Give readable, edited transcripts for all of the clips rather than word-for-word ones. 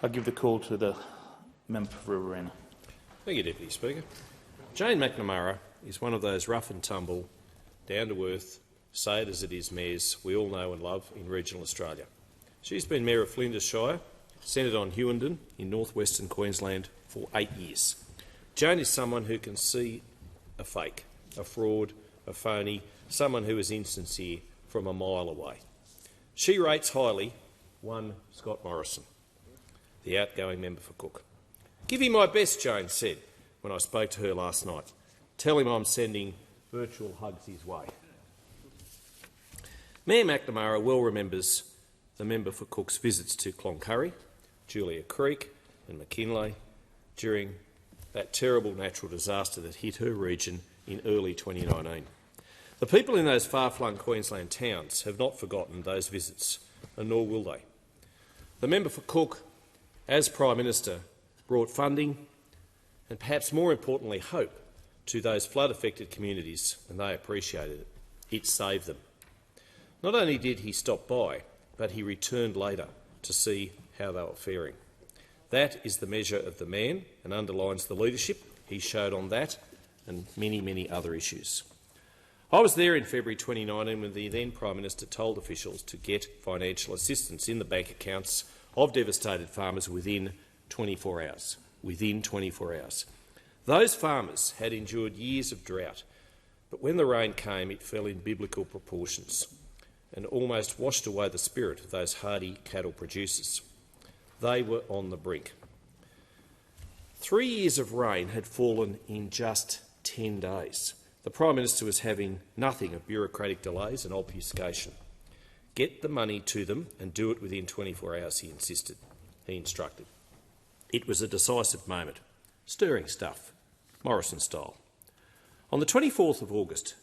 I give the call to the member for Riverina. Thank you, Deputy Speaker. Jane McNamara is one of those rough-and-tumble, down-to-earth, say-it-as-it-is mayors we all know and love in regional Australia. She's been Mayor of Flinders Shire, centred on Hughenden in north-western Queensland for 8 years. Jane is someone who can see a fake, a fraud, a phony, someone who is insincere from a mile away. She rates highly one Scott Morrison, the outgoing member for Cook. "Give him my best," Jane said when I spoke to her last night. "Tell him I'm sending virtual hugs his way." Mayor McNamara well remembers the member for Cook's visits to Cloncurry, Julia Creek and McKinley during that terrible natural disaster that hit her region in early 2019. The people in those far-flung Queensland towns have not forgotten those visits, and nor will they. The member for Cook, as Prime Minister, brought funding and, perhaps more importantly, hope to those flood-affected communities, and they appreciated it. It saved them. Not only did he stop by, but he returned later to see how they were faring. That is the measure of the man and underlines the leadership he showed on that and many, many other issues. I was there in February 2019 when the then Prime Minister told officials to get financial assistance in the bank accounts of devastated farmers within 24 hours. Within 24 hours. Those farmers had endured years of drought, but when the rain came, it fell in biblical proportions and almost washed away the spirit of those hardy cattle producers. They were on the brink. 3 years of rain had fallen in just 10 days. The Prime Minister was having nothing of bureaucratic delays and obfuscation. Get the money to them and do it within 24 hours, he insisted. He instructed. It was a decisive moment. Stirring stuff, Morrison style. On the 24th of August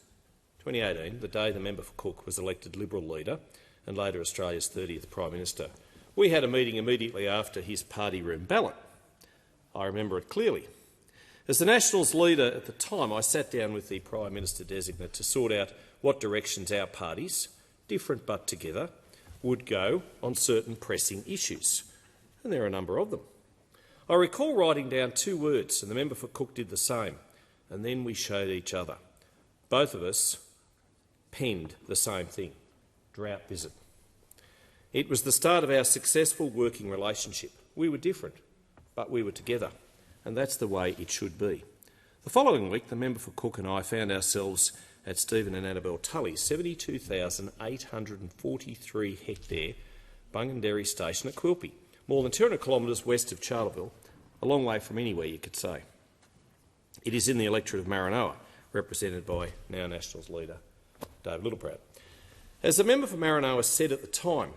2018, the day the member for Cook was elected Liberal leader and later Australia's 30th Prime Minister, we had a meeting immediately after his party room ballot. I remember it clearly. As the Nationals leader at the time, I sat down with the Prime Minister-designate to sort out what directions our parties, different but together, would go on certain pressing issues, and there are a number of them. I recall writing down 2 words, and the member for Cook did the same, and then we showed each other. Both of us penned the same thing: drought visit. It was the start of our successful working relationship. We were different, but we were together, and that's the way it should be. The following week, the member for Cook and I found ourselves at Stephen and Annabelle Tully's 72,843 hectare Bungendary station at Quilpie, more than 200 kilometres west of Charleville, a long way from anywhere, you could say. It is in the electorate of Maranoa, represented by now Nationals leader David Littleproud. As the member for Maranoa said at the time,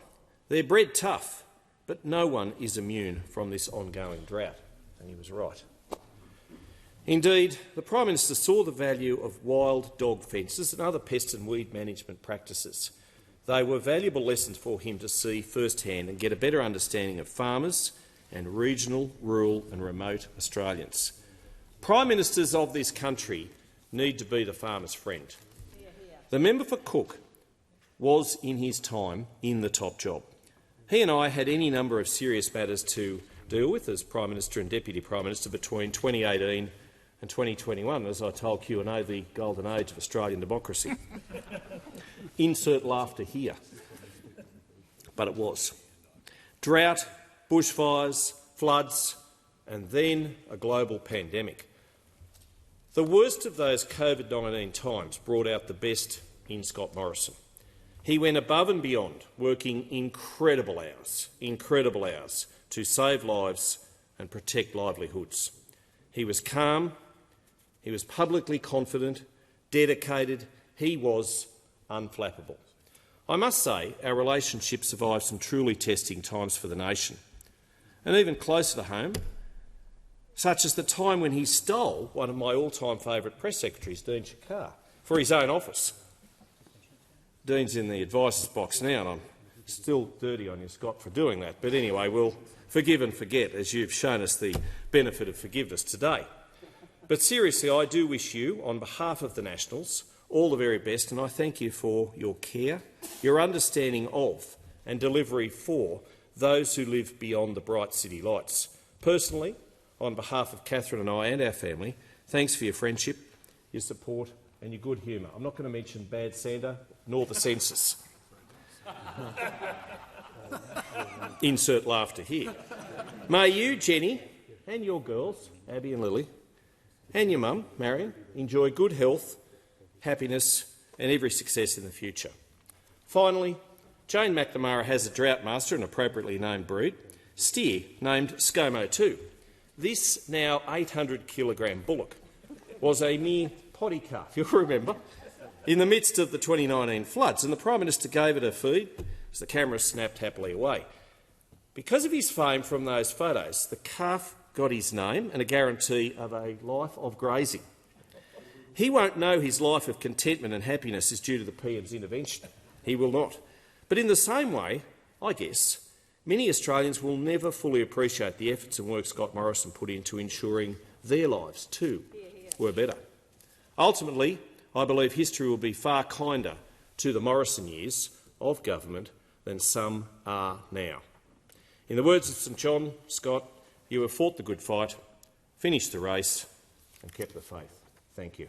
they're bred tough, but no one is immune from this ongoing drought, and he was right. Indeed, the Prime Minister saw the value of wild dog fences and other pest and weed management practices. They were valuable lessons for him to see firsthand and get a better understanding of farmers and regional, rural and remote Australians. Prime Ministers of this country need to be the farmer's friend. The member for Cook was, in his time, in the top job. He and I had any number of serious matters to deal with as Prime Minister and Deputy Prime Minister between 2018 and 2021, as I told Q&A, the golden age of Australian democracy. Insert laughter here. But it was. Drought, bushfires, floods, and then a global pandemic. The worst of those COVID-19 times brought out the best in Scott Morrison. He went above and beyond, working incredible hours to save lives and protect livelihoods. He was calm, he was publicly confident, dedicated, he was unflappable. I must say our relationship survived some truly testing times for the nation. And even closer to home, such as the time when he stole one of my all-time favourite press secretaries, Dean Shakar, for his own office. Dean's in the adviser's box now, and I'm still dirty on you, Scott, for doing that. But anyway, we'll forgive and forget, as you've shown us the benefit of forgiveness today. But seriously, I do wish you, on behalf of the Nationals, all the very best, and I thank you for your care, your understanding of and delivery for those who live beyond the bright city lights. Personally, on behalf of Catherine and I and our family, thanks for your friendship, your support and your good humour. I'm not going to mention bad Santa nor the census. Insert laughter here. May you, Jenny, and your girls, Abby and Lily, and your mum, Marion, enjoy good health, happiness and every success in the future. Finally, Jane McNamara has a drought master, an appropriately named breed, steer named ScoMo 2. This now 800-kilogram bullock was a mere potty calf, you'll remember, in the midst of the 2019 floods, and the Prime Minister gave it a feed as the camera snapped happily away. Because of his fame from those photos, the calf got his name and a guarantee of a life of grazing. He won't know his life of contentment and happiness is due to the PM's intervention. He will not. But in the same way, I guess, many Australians will never fully appreciate the efforts and work Scott Morrison put into ensuring their lives, too, were better. Ultimately, I believe history will be far kinder to the Morrison years of government than some are now. In the words of St John, Scott, you have fought the good fight, finished the race and kept the faith. Thank you.